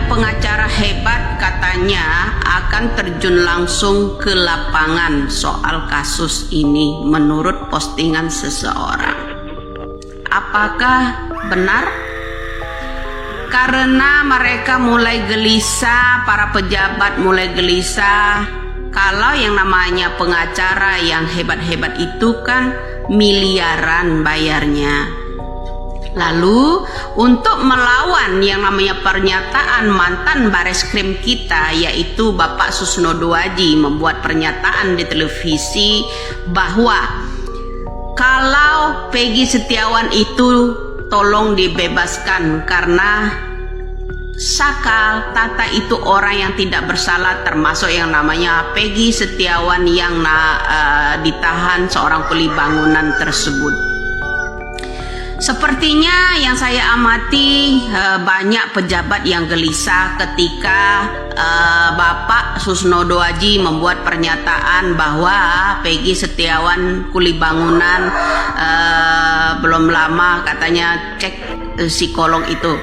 pengacara hebat katanya akan terjun langsung ke lapangan soal kasus ini menurut postingan seseorang. Apakah benar? Karena mereka mulai gelisah, para pejabat mulai gelisah. Kalau yang namanya pengacara yang hebat-hebat itu kan miliaran bayarnya. Lalu untuk melawan yang namanya pernyataan mantan Bareskrim kita, yaitu Bapak Susno Duaji, membuat pernyataan di televisi bahwa kalau Peggy Setiawan itu tolong dibebaskan karena Saka Tata itu orang yang tidak bersalah, termasuk yang namanya Peggy Setiawan yang ditahan seorang kuli bangunan tersebut. Sepertinya yang saya amati banyak pejabat yang gelisah ketika Bapak Susno Duaji membuat pernyataan bahwa Peggy Setiawan kuli bangunan belum lama katanya cek psikolog itu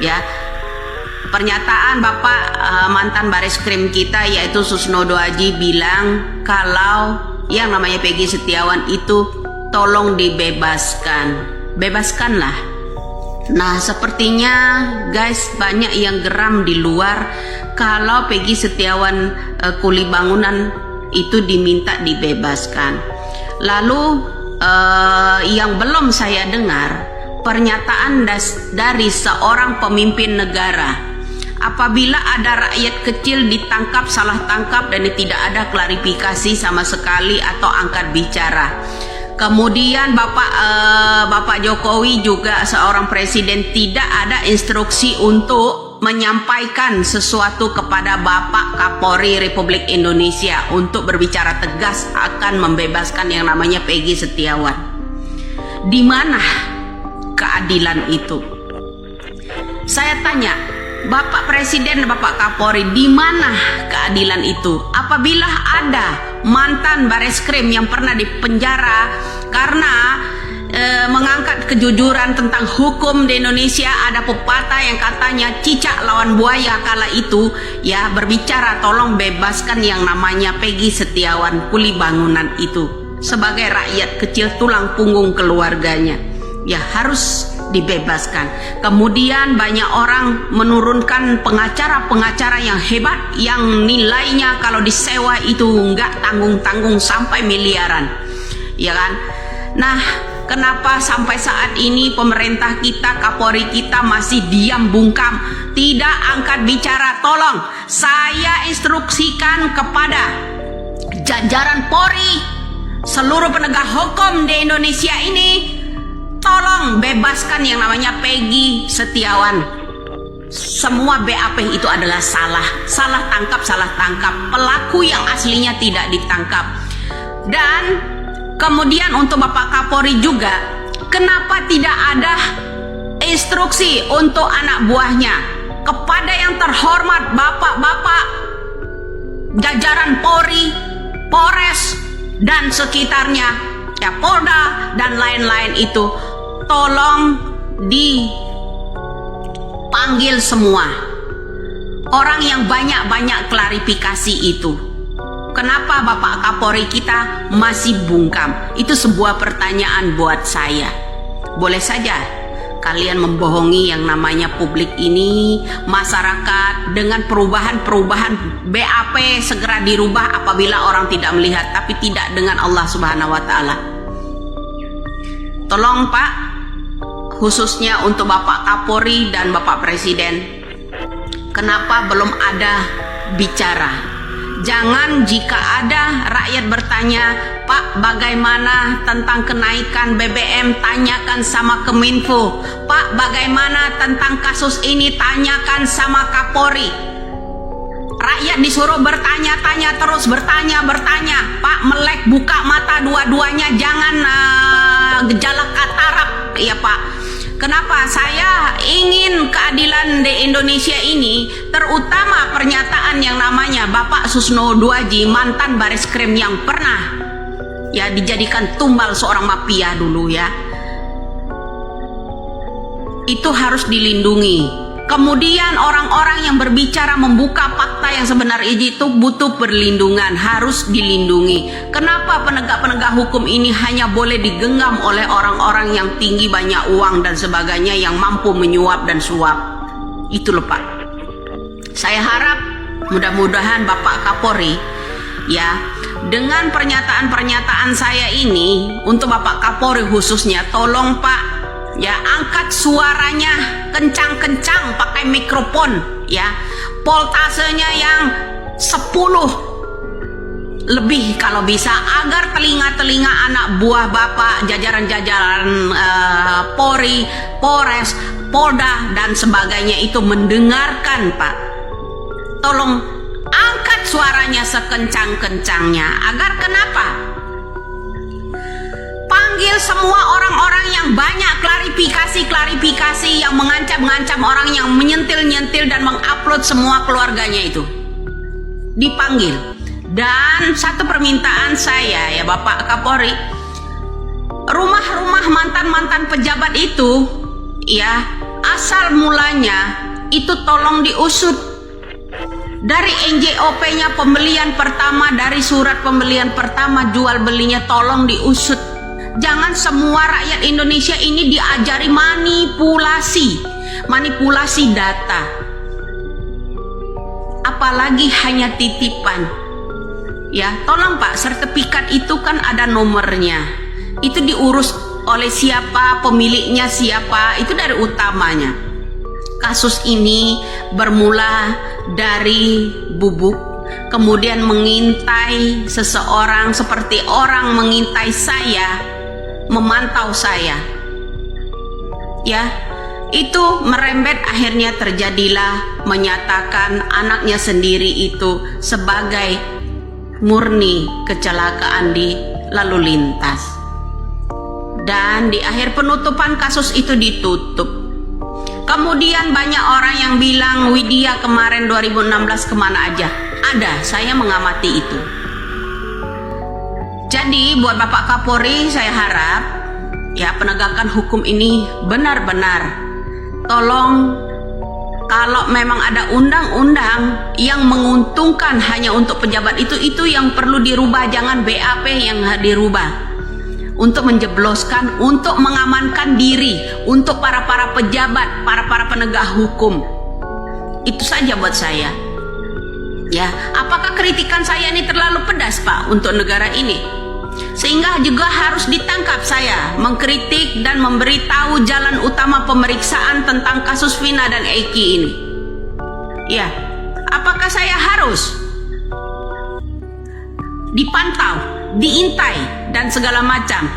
ya. Pernyataan Bapak mantan Bareskrim kita yaitu Susno Duaji bilang kalau yang namanya Peggy Setiawan itu tolong dibebaskan, bebaskanlah. Nah sepertinya guys banyak yang geram di luar kalau Peggy Setiawan kuli bangunan itu diminta dibebaskan. Lalu yang belum saya dengar pernyataan dari seorang pemimpin negara. Apabila ada rakyat kecil ditangkap, salah tangkap dan tidak ada klarifikasi sama sekali atau angkat bicara. Kemudian Bapak Jokowi juga seorang presiden tidak ada instruksi untuk menyampaikan sesuatu kepada Bapak Kapolri Republik Indonesia untuk berbicara tegas akan membebaskan yang namanya Peggy Setiawan. Di mana keadilan itu? Saya tanya, Bapak Presiden dan Bapak Kapolri, di mana keadilan itu? Apabila ada mantan Bareskrim yang pernah dipenjara karena mengangkat kejujuran tentang hukum di Indonesia, ada pepatah yang katanya cicak lawan buaya kala itu ya, berbicara tolong bebaskan yang namanya Peggy Setiawan kuli bangunan itu sebagai rakyat kecil tulang punggung keluarganya ya harus dibebaskan. Kemudian banyak orang menurunkan pengacara-pengacara yang hebat yang nilainya kalau disewa itu nggak tanggung-tanggung sampai miliaran ya kan. Nah kenapa sampai saat ini pemerintah kita, Kapolri kita masih diam bungkam, tidak angkat bicara? Tolong saya instruksikan kepada jajaran Polri, seluruh penegak hukum di Indonesia ini, tolong bebaskan yang namanya Peggy Setiawan. Semua BAP itu adalah salah tangkap, pelaku yang aslinya tidak ditangkap. Dan kemudian untuk Bapak Kapolri juga, kenapa tidak ada instruksi untuk anak buahnya kepada yang terhormat bapak-bapak jajaran Polri, Polres dan sekitarnya ya, Polda dan lain-lain itu, tolong dipanggil semua orang yang banyak klarifikasi itu. Kenapa Bapak Kapolri kita masih bungkam? Itu sebuah pertanyaan buat saya. Boleh saja kalian membohongi yang namanya publik ini, masyarakat, dengan perubahan BAP segera dirubah apabila orang tidak melihat, tapi tidak dengan Allah Subhanahu wa Ta'ala. Tolong Pak, khususnya untuk Bapak Kapolri dan Bapak Presiden, kenapa belum ada bicara? Jangan jika ada rakyat bertanya, Pak bagaimana tentang kenaikan BBM, tanyakan sama Kominfo. Pak bagaimana tentang kasus ini, tanyakan sama Kapolri. Rakyat disuruh bertanya-tanya, terus bertanya. Pak melek buka mata dua-duanya, jangan gejala katarak ya Pak. Kenapa saya ingin keadilan di Indonesia ini, terutama pernyataan yang namanya Bapak Susno Duaji, mantan Bareskrim yang pernah ya dijadikan tumbal seorang mafia dulu ya, itu harus dilindungi Kemudian orang-orang yang berbicara membuka fakta yang sebenarnya itu butuh perlindungan, harus dilindungi. Kenapa penegak-penegak hukum ini hanya boleh digenggam oleh orang-orang yang tinggi, banyak uang dan sebagainya, yang mampu menyuap dan suap? Itu loh Pak. Saya harap mudah-mudahan Bapak Kapolri ya, dengan pernyataan-pernyataan saya ini untuk Bapak Kapolri khususnya, tolong Pak ya, angkat suaranya kencang-kencang pakai mikrofon ya, voltasenya yang 10 lebih kalau bisa, agar telinga-telinga anak buah Bapak, jajaran-jajaran Polri, Polres, Polda dan sebagainya itu mendengarkan Pak. Tolong angkat suaranya sekencang-kencangnya, agar kenapa? Panggil semua orang-orang yang banyak klarifikasi yang mengancam-ngancam orang, yang menyentil-nyentil dan mengupload semua keluarganya itu. Dipanggil. Dan satu permintaan saya ya Bapak Kapolri, rumah-rumah mantan-mantan pejabat itu ya, asal mulanya itu tolong diusut. Dari NJOP-nya pembelian pertama, dari surat pembelian pertama jual belinya tolong diusut. Jangan semua rakyat Indonesia ini diajari manipulasi data. Apalagi hanya titipan. Ya, tolong Pak, sertifikat itu kan ada nomornya. Itu diurus oleh siapa, pemiliknya siapa, itu dari utamanya. Kasus ini bermula dari bubuk, kemudian mengintai seseorang seperti orang mengintai saya, memantau saya. Ya, itu merembet, akhirnya terjadilah menyatakan anaknya sendiri itu sebagai murni kecelakaan di lalu lintas. Dan di akhir penutupan kasus itu ditutup. Kemudian banyak orang yang bilang Widya kemarin 2016 kemana aja? Ada, saya mengamati itu. Jadi buat Bapak Kapolri, saya harap ya penegakan hukum ini benar-benar tolong, kalau memang ada undang-undang yang menguntungkan hanya untuk pejabat itu yang perlu dirubah, jangan BAP yang dirubah. Untuk menjebloskan, untuk mengamankan diri, untuk para pejabat, para penegak hukum. Itu saja buat saya. Ya, apakah kritikan saya ini terlalu pedas Pak untuk negara ini? Sehingga juga harus ditangkap saya mengkritik dan memberitahu jalan utama pemeriksaan tentang kasus Vina dan Eki ini. Ya, apakah saya harus dipantau, diintai dan segala macam?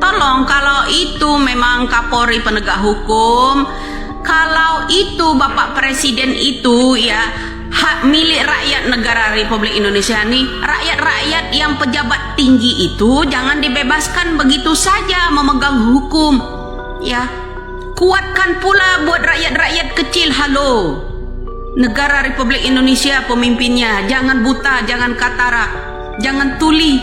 Tolong, kalau itu memang Kapolri penegak hukum, kalau itu Bapak Presiden itu ya hak milik rakyat negara Republik Indonesia ini, rakyat-rakyat yang pejabat tinggi itu jangan dibebaskan begitu saja memegang hukum. Ya, kuatkan pula buat rakyat-rakyat kecil. Halo, negara Republik Indonesia pemimpinnya jangan buta, jangan katarak, jangan tuli.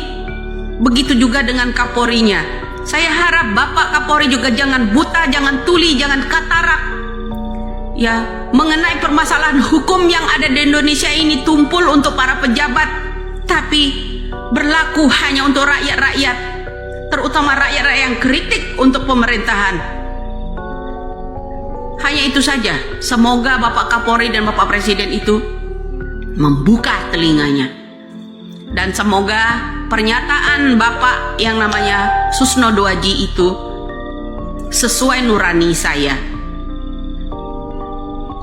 Begitu juga dengan Kapolrinya. Saya harap Bapak Kapolri juga jangan buta, jangan tuli, jangan katarak. Ya, mengenai permasalahan hukum yang ada di Indonesia ini tumpul untuk para pejabat, tapi berlaku hanya untuk rakyat-rakyat, terutama rakyat-rakyat yang kritik untuk pemerintahan. Hanya itu saja. Semoga Bapak Kapolri dan Bapak Presiden itu membuka telinganya. Dan semoga pernyataan Bapak yang namanya Susno Doaji itu sesuai nurani saya.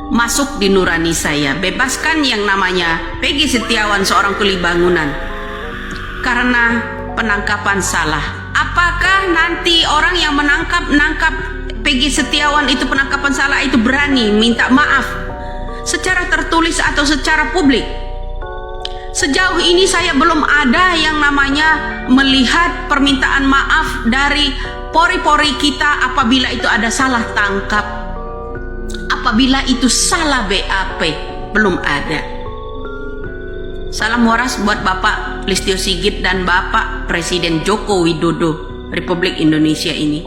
Masuk di nurani saya. Bebaskan yang namanya Peggy Setiawan, seorang kuli bangunan, karena penangkapan salah. Apakah nanti orang yang menangkap Peggy Setiawan itu penangkapan salah itu berani minta maaf secara tertulis atau secara publik? Sejauh ini saya belum ada yang namanya melihat permintaan maaf dari pori-pori kita apabila itu ada salah tangkap, apabila itu salah BAP, belum ada. Salam waras buat Bapak Listio Sigit dan Bapak Presiden Joko Widodo Republik Indonesia ini.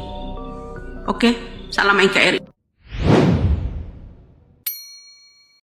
Oke, salam NKRI.